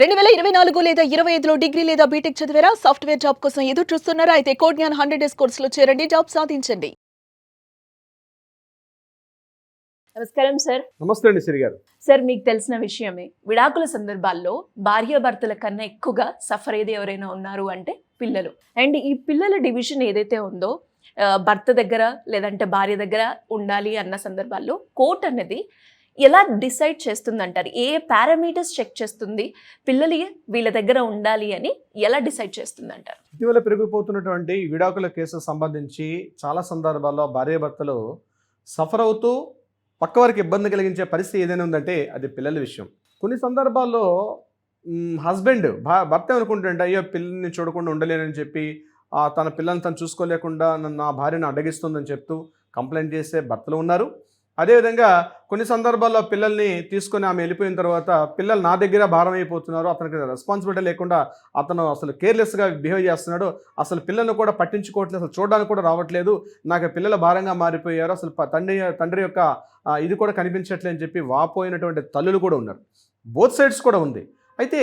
2024 లేదా 25లో డిగ్రీ లేదా బీటెక్ చదివారా? సాఫ్ట్‌వేర్ జాబ్ కోసం ఎదురు చూస్తున్నారా? అయితే కోడ్ జ్ఞాన్ 100 డేస్ కోర్సులో చేరండి, జాబ్ సాధించండి. నమస్కారం సార్. నమస్తే అండి శ్రీ గారు. సార్, మీకు తెలిసిన విషయమే, విడాకుల సందర్భాల్లో భార్యాభర్తల కన్నా ఎక్కువగా సఫర్ అయ్యేది ఎవరైనా ఉన్నారు అంటే పిల్లలు. అండ్ ఈ పిల్లల డివిజన్ ఏదైతే ఉందో భర్త దగ్గర లేదంటే భార్య దగ్గర ఉండాలి అన్న సందర్భాల్లో కోర్ట్ అనేది ఎలా డిసైడ్ చేస్తుందంటారు? ఏ పారామీటర్స్ చెక్ చేస్తుంది? పిల్లలు వీళ్ళ దగ్గర ఉండాలి అని ఎలా డిసైడ్ చేస్తుందంటారు? ఇటీవల పెరిగిపోతున్నటువంటి విడాకుల కేసు సంబంధించి చాలా సందర్భాల్లో భార్యాభర్తలు సఫర్ అవుతూ పక్క వారికి ఇబ్బంది కలిగించే పరిస్థితి ఏదైనా ఉందంటే అది పిల్లల విషయం. కొన్ని సందర్భాల్లో హస్బెండ్ భర్త అనుకుంటుంటే అయ్యో పిల్లల్ని చూడకుండా ఉండలేనని చెప్పి తన పిల్లల్ని తను చూసుకోలేకుండా నా భార్యను అడ్డగిస్తుందని చెప్తూ కంప్లైంట్ చేసే భర్తలు ఉన్నారు. అదేవిధంగా కొన్ని సందర్భాల్లో పిల్లల్ని తీసుకొని ఆమె వెళ్ళిపోయిన తర్వాత పిల్లలు నా దగ్గర భారం అయిపోతున్నారు, అతనికి రెస్పాన్సిబిలిటీ లేకుండా అతను అసలు కేర్లెస్గా బిహేవ్ చేస్తున్నాడు, అసలు పిల్లల్ని కూడా పట్టించుకోవట్లేదు, అసలు చూడడానికి కూడా రావట్లేదు, నాకు పిల్లల భారంగా మారిపోయారు, అసలు తండ్రి యొక్క ఇది కూడా కనిపించట్లేదు అని చెప్పి వాపోయినటువంటి తల్లులు కూడా ఉన్నారు. బోత్ సైడ్స్ కూడా ఉంది. అయితే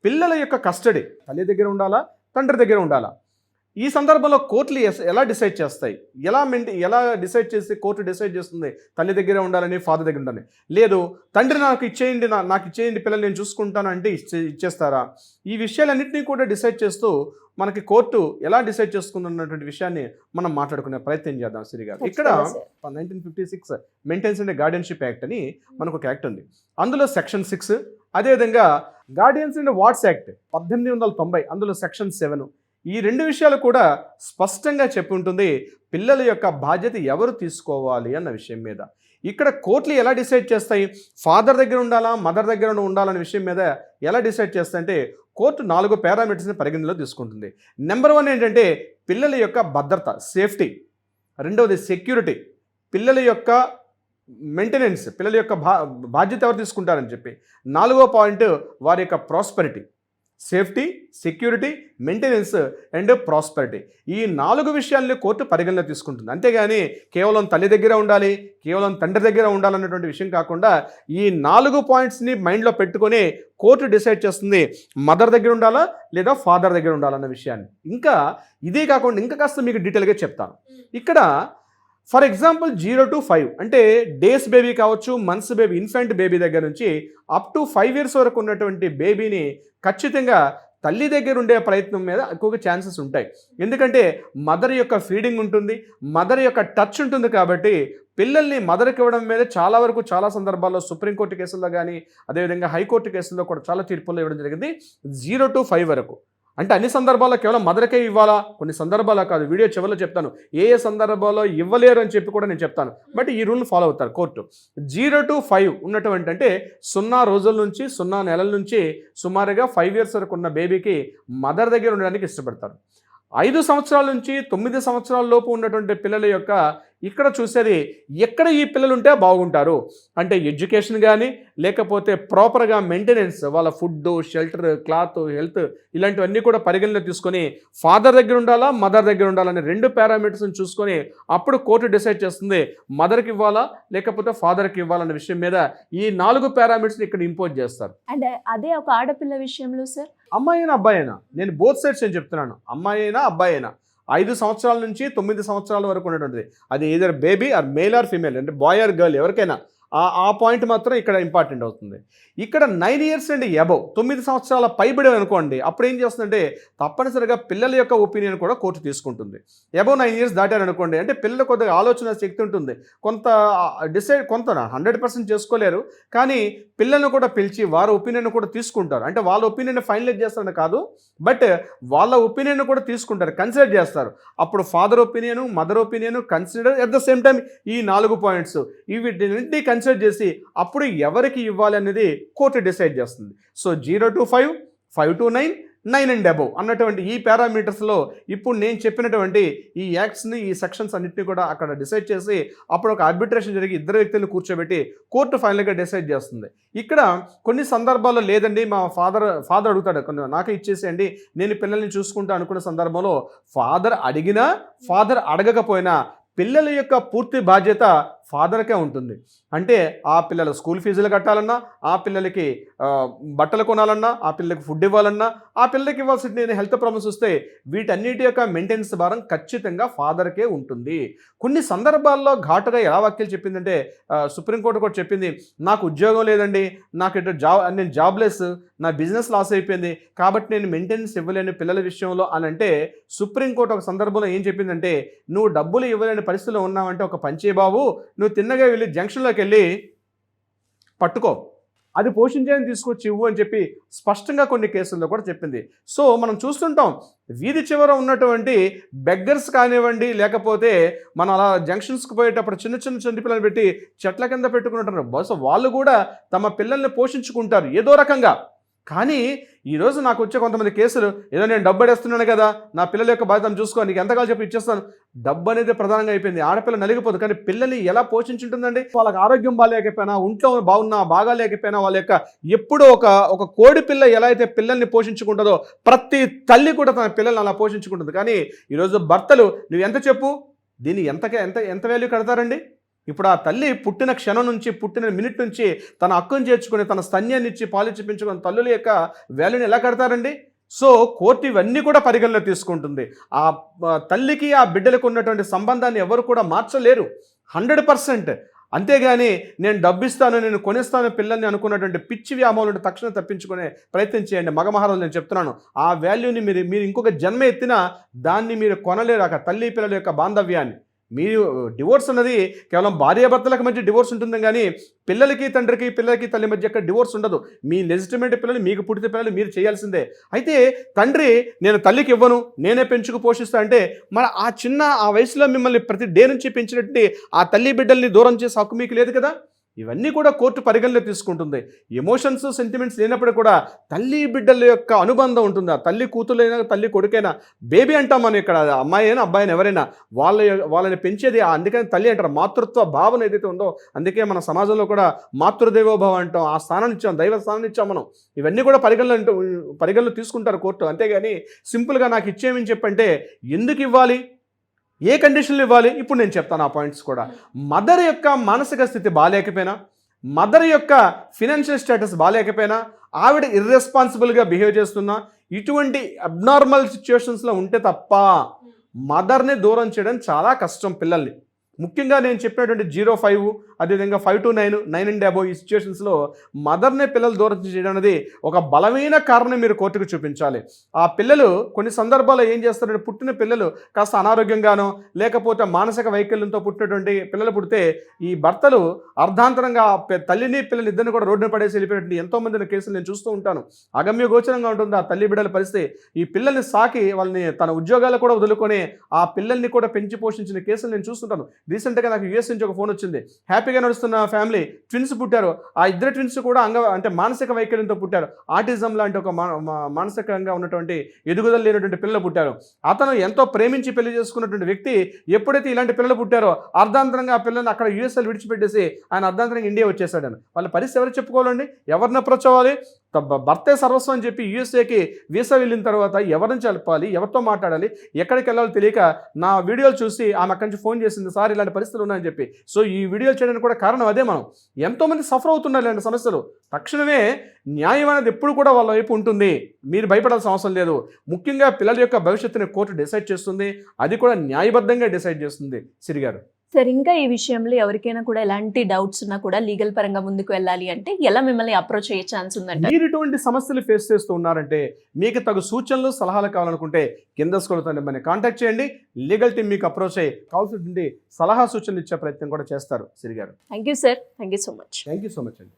పిల్లల యొక్క కస్టడీ తల్లి దగ్గర ఉండాలా, తండ్రి దగ్గర ఉండాలా? ఈ సందర్భంలో కోర్టులు ఎలా డిసైడ్ చేస్తాయి? ఎలా డిసైడ్ చేసి కోర్టు డిసైడ్ చేస్తుంది తల్లి దగ్గర ఉండాలని, ఫాదర్ దగ్గర ఉండాలని? లేదు తండ్రి నాకు ఇచ్చేయండి పిల్లలు నేను చూసుకుంటాను అంటే ఇచ్చేస్తారా? ఈ విషయాలన్నింటినీ కూడా డిసైడ్ చేస్తూ మనకి కోర్టు ఎలా డిసైడ్ చేసుకుంటున్నటువంటి విషయాన్ని మనం మాట్లాడుకునే ప్రయత్నం చేద్దాం శ్రీ గారు. ఇక్కడ 1956 మెయింటెనెన్స్ అండ్ గార్డియన్షిప్ యాక్ట్ అని మనకు ఒక యాక్ట్ ఉంది. అందులో సెక్షన్ 6, అదేవిధంగా గార్డియన్స్ అండ్ వార్డ్స్ యాక్ట్ 1890, అందులో సెక్షన్ 7, ఈ రెండు విషయాలు కూడా స్పష్టంగా చెప్పి ఉంటుంది పిల్లల యొక్క బాధ్యత ఎవరు తీసుకోవాలి అన్న విషయం మీద. ఇక్కడ కోర్టులు ఎలా డిసైడ్ చేస్తాయి? ఫాదర్ దగ్గర ఉండాలా, మదర్ దగ్గర ఉండాలనే విషయం మీద ఎలా డిసైడ్ చేస్తాయంటే కోర్టు 4 పారామీటర్స్ని పరిగణనలో తీసుకుంటుంది. నెంబర్ 1 ఏంటంటే పిల్లల యొక్క భద్రత, సేఫ్టీ. రెండవది సెక్యూరిటీ, పిల్లల యొక్క మెయింటెనెన్స్, పిల్లల యొక్క బాధ్యత ఎవరు తీసుకుంటారని చెప్పి. 4వ పాయింట్ వారి యొక్క prosperity, safety, security, maintenance and prosperity. ఈ 4 విషయాల్ని కోర్టు పరిగణలో తీసుకుంటుంది. అంతేగాని కేవలం తల్లి దగ్గర ఉండాలి, కేవలం తండ్రి దగ్గర ఉండాలన్నటువంటి విషయం కాకుండా ఈ 4 పాయింట్స్ని మైండ్లో పెట్టుకొని కోర్టు డిసైడ్ చేస్తుంది మదర్ దగ్గర ఉండాలా లేదా ఫాదర్ దగ్గర ఉండాలన్న విషయాన్ని. ఇంకా ఇదే కాకుండా ఇంకా కాస్త మీకు డీటెయిల్గా చెప్తాను. ఇక్కడ ఫర్ ఎగ్జాంపుల్ 0 to 5 అంటే డేస్ బేబీ కావచ్చు, మంత్స్ బేబీ, ఇన్ఫెంట్ బేబీ దగ్గర నుంచి అప్ టు 5 years వరకు ఉన్నటువంటి బేబీని ఖచ్చితంగా తల్లి దగ్గర ఉండే ప్రయత్నం మీద ఎక్కువగా ఛాన్సెస్ ఉంటాయి. ఎందుకంటే మదర్ యొక్క ఫీడింగ్ ఉంటుంది, మదర్ యొక్క టచ్ ఉంటుంది. కాబట్టి పిల్లల్ని మదర్కి ఇవ్వడం మీద చాలా సందర్భాల్లో సుప్రీంకోర్టు కేసుల్లో కానీ అదేవిధంగా హైకోర్టు కేసుల్లో కూడా చాలా తీర్పుల్లో ఇవ్వడం జరిగింది 0 to 5 వరకు. అంటే అన్ని సందర్భాల్లో కేవలం మదర్కే ఇవ్వాలా, కొన్ని సందర్భాల్లో కాదు. వీడియో చివరిలో చెప్తాను ఏ సందర్భాల్లో ఇవ్వలేరు అని చెప్పి కూడా నేను చెప్తాను. బట్ ఈ రూల్ని ఫాలో అవుతారు కోర్టు. 0 to 5 ఉన్నటువంటి అంటే 0 రోజుల నుంచి 0 నెలల నుంచి సుమారుగా 5 years వరకు ఉన్న బేబీకి మదర్ దగ్గర ఉండడానికి ఇష్టపడతారు. 5 సంవత్సరాల నుంచి 9 సంవత్సరాల లోపు ఉన్నటువంటి పిల్లల యొక్క ఇక్కడ చూసేది ఎక్కడ ఈ పిల్లలు ఉంటే బాగుంటారు అంటే ఎడ్యుకేషన్ కానీ లేకపోతే ప్రాపర్గా మెయింటెనెన్స్, వాళ్ళ ఫుడ్, షెల్టర్, క్లాత్, హెల్త్ ఇలాంటివన్నీ కూడా పరిగణలో తీసుకొని ఫాదర్ దగ్గర ఉండాలా, మదర్ దగ్గర ఉండాలని 2 పారామీటర్స్ని చూసుకొని అప్పుడు కోర్టు డిసైడ్ చేస్తుంది మదర్కి ఇవ్వాలా లేకపోతే ఫాదర్కి ఇవ్వాలన్న విషయం మీద. ఈ 4 పారామీటర్స్ని ఇక్కడ ఇంపోజ్ చేస్తారు. అంటే అదే ఒక ఆడపిల్ల విషయంలో సార్, అమ్మాయినా అబ్బాయినా, నేను బోత్ సైడ్స్ అని చెప్తున్నాను, అమ్మాయినా అబ్బాయినా 5 సంవత్సరాల నుంచి 9 సంవత్సరాల వరకు ఉన్నటువంటిది అది either baby or male or female అంటే బాయ్ ఆర్ గర్ల్ ఎవరికైనా ఆ పాయింట్ మాత్రం ఇక్కడ ఇంపార్టెంట్ అవుతుంది. ఇక్కడ 9 years అండ్ అబవ్ 9 సంవత్సరాల పైబడి అనుకోండి, అప్పుడు ఏం చేస్తుందంటే తప్పనిసరిగా పిల్లల యొక్క ఒపీనియన్ కూడా కోర్టు తీసుకుంటుంది. అబవ్ 9 years దాటారు అనుకోండి అంటే పిల్లల కొద్దిగా ఆలోచన శక్తి ఉంటుంది, కొంత 100% చేసుకోలేరు, కానీ పిల్లలను కూడా పిలిచి వారి ఒపీనియన్ కూడా తీసుకుంటారు. అంటే వాళ్ళ ఒపీనియన్ ఫైనలైజ్ చేస్తారని కాదు, బట్ వాళ్ళ ఒపీనియన్ కూడా తీసుకుంటారు, కన్సిడర్ చేస్తారు. అప్పుడు father opinion, mother opinion consider at the same time ఈ 4 పాయింట్స్ వీటిని కన్సిడర్ చేసి అప్పుడు ఎవరికి ఇవ్వాలి అనేది కోర్టు డిసైడ్ చేస్తుంది. So 0 to 5, 5 to 9, 9 and above అన్నటువంటి ఈ పారామీటర్స్లో ఇప్పుడు నేను చెప్పినటువంటి ఈ యాక్ట్స్ని, ఈ సెక్షన్స్ అన్నింటినీ కూడా అక్కడ డిసైడ్ చేసి అప్పుడు ఒక ఆర్బిట్రేషన్ జరిగి 2 వ్యక్తులను కూర్చోబెట్టి కోర్టు ఫైనల్గా డిసైడ్ చేస్తుంది. ఇక్కడ కొన్ని సందర్భాల్లో లేదండి మా ఫాదర్ అడుగుతాడు కొన్ని నాకే ఇచ్చేసేయండి నేను పిల్లల్ని చూసుకుంటా అనుకున్న సందర్భంలో ఫాదర్ అడిగినా ఫాదర్ అడగకపోయినా పిల్లల యొక్క పూర్తి బాధ్యత ఫాదర్కే ఉంటుంది. అంటే ఆ పిల్లల స్కూల్ ఫీజులు కట్టాలన్నా, ఆ పిల్లలకి బట్టలు కొనాలన్నా, ఆ పిల్లలకి ఫుడ్ ఇవ్వాలన్నా, ఆ పిల్లలకి ఇవ్వాల్సిన హెల్త్ ప్రాబ్లమ్స్ వస్తే వీటన్నిటి యొక్క మెయింటెనెన్స్ భారం ఖచ్చితంగా ఫాదర్కే ఉంటుంది. కొన్ని సందర్భాల్లో ఘాటుగా ఎలా వ్యాఖ్యలు చెప్పిందంటే సుప్రీంకోర్టు కూడా చెప్పింది, నాకు ఉద్యోగం లేదండి, నాకు ఇటు నేను జాబ్లెస్, నా బిజినెస్ లాస్ అయిపోయింది కాబట్టి నేను మెయింటెనెన్స్ ఇవ్వలేని పిల్లల విషయంలో అని అంటే సుప్రీంకోర్టు ఒక సందర్భంలో ఏం చెప్పిందంటే, నువ్వు డబ్బులు ఇవ్వలేని పరిస్థితిలో ఉన్నావంటే ఒక పంచే బాబు, నువ్వు తిన్నగా వెళ్ళి జంక్షన్లోకి వెళ్ళి పట్టుకో, అది పోషించేదని తీసుకొచ్చి ఇవ్వు అని చెప్పి స్పష్టంగా కొన్ని కేసుల్లో కూడా చెప్పింది. సో మనం చూస్తుంటాం వీధి చివర ఉన్నటువంటి బెగ్గర్స్ కానివ్వండి, లేకపోతే మనం అలా జంక్షన్స్కి పోయేటప్పుడు చిన్న చిన్న చంటి పిల్లలు పెట్టి చెట్ల కింద పెట్టుకుంటారు. బహుశా వాళ్ళు కూడా తమ పిల్లల్ని పోషించుకుంటారు ఏదో రకంగా. కానీ ఈరోజు నాకు వచ్చే కొంతమంది కేసులు, ఏదో నేను డబ్బు అడేస్తున్నాను కదా, నా పిల్లల యొక్క బాధ్యతను చూసుకో, నీకు ఎంతకాలం చెప్పి ఇచ్చేస్తాను. డబ్బు అనేది ప్రధానంగా అయిపోయింది. ఆడపిల్ల నలిగిపోదు, కానీ పిల్లల్ని ఎలా పోషించుంటుందండి? వాళ్ళకి ఆరోగ్యం బాగాలేకపోయినా, ఒంట్లో బాగాలేకపోయినా, వాళ్ళ యొక్క ఎప్పుడో ఒక కోడి పిల్ల ఎలా అయితే పిల్లల్ని పోషించుకుంటుందో ప్రతి తల్లి కూడా తన పిల్లల్ని అలా పోషించుకుంటుంది. కానీ ఈరోజు భర్తలు నువ్వు ఎంత చెప్పు, దీన్ని ఎంత వాల్యూ కడతారండి? ఇప్పుడు ఆ తల్లి పుట్టిన క్షణం నుంచి, పుట్టిన మినిట్ నుంచి తన హక్కును చేర్చుకుని, తన స్తన్యాన్ని ఇచ్చి పాలిచ్చి పెంచుకుని తల్లుల యొక్క వాల్యూని ఎలా కడతారండి? సో కోర్టు ఇవన్నీ కూడా పరిగణలో తీసుకుంటుంది. ఆ తల్లికి ఆ బిడ్డలకు ఉన్నటువంటి సంబంధాన్ని ఎవరు కూడా మార్చలేరు 100%. అంతేగాని నేను డబ్బిస్తాను, నేను కొనిస్తాను పిల్లల్ని అనుకున్నటువంటి పిచ్చి వ్యామోలను తక్షణం తప్పించుకునే ప్రయత్నం చేయండి. మగమహారాజు నేను చెప్తున్నాను, ఆ వాల్యూని మీరు ఇంకొక జన్మ ఎత్తినా దాన్ని మీరు కొనలేరు, ఆ తల్లి పిల్లల యొక్క బాంధవ్యాన్ని. మీరు డివోర్స్ అన్నది కేవలం భార్యాభర్తలకు మధ్య డివోర్స్ ఉంటుంది, కానీ పిల్లలకి తండ్రికి, పిల్లలకి తల్లి మధ్య ఎక్కడ డివోర్స్ ఉండదు. మీ లెజిటిమేట్ పిల్లలు, మీకు పుట్టిన పిల్లలు మీరు చేయాల్సిందే. అయితే తండ్రి నేను తల్లికి ఇవ్వను, నేనే పెంచుకు పోషిస్తా అంటే మరి ఆ వయసులో మిమ్మల్ని ప్రతి డే నుంచి పెంచినట్టు ఆ తల్లి బిడ్డల్ని దూరం చేసే హక్కు మీకు లేదు కదా. ఇవన్నీ కూడా కోర్టు పరిగణలో తీసుకుంటుంది. ఎమోషన్స్, సెంటిమెంట్స్ లేనప్పుడు కూడా తల్లి బిడ్డల యొక్క అనుబంధం ఉంటుంది. ఆ తల్లి కూతురైనా, తల్లి కొడుకైనా, బేబీ అంటాం మనం ఇక్కడ, అమ్మాయి అయినా అబ్బాయినా ఎవరైనా వాళ్ళని పెంచేది. అందుకని తల్లి అంటారు. మాతృత్వ భావన ఏదైతే ఉందో, అందుకే మన సమాజంలో కూడా మాతృదేవోభావం అంటాం. ఆ స్థానాన్ని ఇచ్చాం, దైవ స్థానాన్ని ఇచ్చాం మనం. ఇవన్నీ కూడా పరిగణలో తీసుకుంటారు కోర్టు. అంతేగాని సింపుల్గా నాకు ఇచ్చేయమని చెప్పంటే ఎందుకు ఇవ్వాలి, ఏ కండిషన్లు ఇవ్వాలి, ఇప్పుడు నేను చెప్తాను ఆ పాయింట్స్ కూడా. మదర్ యొక్క మానసిక స్థితి బాగాలేకపోయినా, మదర్ యొక్క ఫినాన్షియల్ స్టేటస్ బాగాలేకపోయినా, ఆవిడ ఇర్రెస్పాన్సిబుల్గా బిహేవ్ చేస్తున్నా, ఇటువంటి అబ్నార్మల్ సిచ్యువేషన్స్లో ఉంటే తప్ప మదర్ని దూరం చేయడం చాలా కష్టం పిల్లల్ని. ముఖ్యంగా నేను చెప్పినటువంటి 0-5, అదేవిధంగా 5-9, 9 and above ఈ సిచ్యువేషన్స్లో మదర్నే పిల్లలు దూరం చేయడం అనేది ఒక బలమైన కారణం మీరు కోర్టుకు చూపించాలి. ఆ పిల్లలు కొన్ని సందర్భాల్లో ఏం చేస్తారంటే, పుట్టిన పిల్లలు కాస్త అనారోగ్యంగానో లేకపోతే మానసిక వైకల్యంతో పుట్టినటువంటి పిల్లలు పుడితే ఈ భర్తలు అర్ధాంతరంగా తల్లిని పిల్లలు ఇద్దరిని కూడా రోడ్డున పడేసి వెళ్ళిపోయినటువంటి ఎంతోమంది కేసులు నేను చూస్తూ ఉంటాను. అగమ్య గోచరంగా ఉంటుంది ఆ తల్లి బిడ్డల పరిస్థితి. ఈ పిల్లల్ని సాకి వాళ్ళని తన ఉద్యోగాలు కూడా వదులుకొని ఆ పిల్లల్ని కూడా పెంచి పోషించిన కేసులు నేను చూస్తుంటాను. రీసెంట్గా నాకు యూఎస్ నుంచి ఒక ఫోన్ వచ్చింది. హ్యాపీగా నడుస్తున్న ఫ్యామిలీ, ట్విన్స్ పుట్టారు. ఆ ఇద్దరు ట్విన్స్ కూడా మానసిక వైకల్యంతో పుట్టారు. ఆటిజం లాంటి ఒక మానసికంగా ఉన్నటువంటి ఎదుగుదల లేనటువంటి పిల్లలు పుట్టారు. అతను ఎంతో ప్రేమించి పెళ్లి చేసుకున్నటువంటి వ్యక్తి ఎప్పుడైతే ఇలాంటి పిల్లలు పుట్టారో అర్ధాంతరంగా ఆ పిల్లల్ని అక్కడ యూఎస్ఎల్ విడిచిపెట్టేసి ఆయన అర్ధాంతరంగా ఇండియా వచ్చేసాడని. వాళ్ళ పరిస్థితి ఎవరు చెప్పుకోవాలండి? ఎవరిని అప్రోచ్ అవ్వాలి? భర్తే సర్వస్వం అని చెప్పి యూఎస్ఏకి వీసా వెళ్ళిన తర్వాత ఎవరిని చెప్పాలి, ఎవరితో మాట్లాడాలి, ఎక్కడికి వెళ్ళాలో తెలియక నా వీడియోలు చూసి ఆమె అక్కడి నుంచి ఫోన్ చేసింది, సార్ ఇలాంటి పరిస్థితులు ఉన్నాయని చెప్పి. సో ఈ వీడియోలు చేయడానికి కూడా కారణం అదే. మనం ఎంతోమంది సఫర్ అవుతున్నారు ఇలాంటి సమస్యలు. తక్షణమే న్యాయం అనేది ఎప్పుడు కూడా వాళ్ళ వైపు ఉంటుంది. మీరు భయపడాల్సిన అవసరం లేదు. ముఖ్యంగా పిల్లల యొక్క భవిష్యత్తుని కోర్టు డిసైడ్ చేస్తుంది, అది కూడా న్యాయబద్ధంగా డిసైడ్ చేస్తుంది. సిరి గారు సార్, ఇంకా ఈ విషయంలో ఎవరికైనా కూడా ఎలాంటి డౌట్స్ ఉన్నా కూడా లీగల్ పరంగా ముందుకు వెళ్ళాలి అంటే ఎలా మిమ్మల్ని అప్రోచ్ అయ్యే ఛాన్స్ ఉందంటే? మీరు ఇటువంటి సమస్యలు ఫేస్ చేస్తూ ఉన్నారంటే, మీకు తగు సూచనలు సలహాలు కావాలనుకుంటే కింద స్క్రోల్ నెంబర్ని కాంటాక్ట్ చేయండి. లీగల్ టీం మీకు అప్రోచ్ అయ్యి కావాల్సిన సలహా సూచనలు ఇచ్చే ప్రయత్నం కూడా చేస్తారు. సిరి గారు thank you sir, thank you so much. Thank you so much అండి.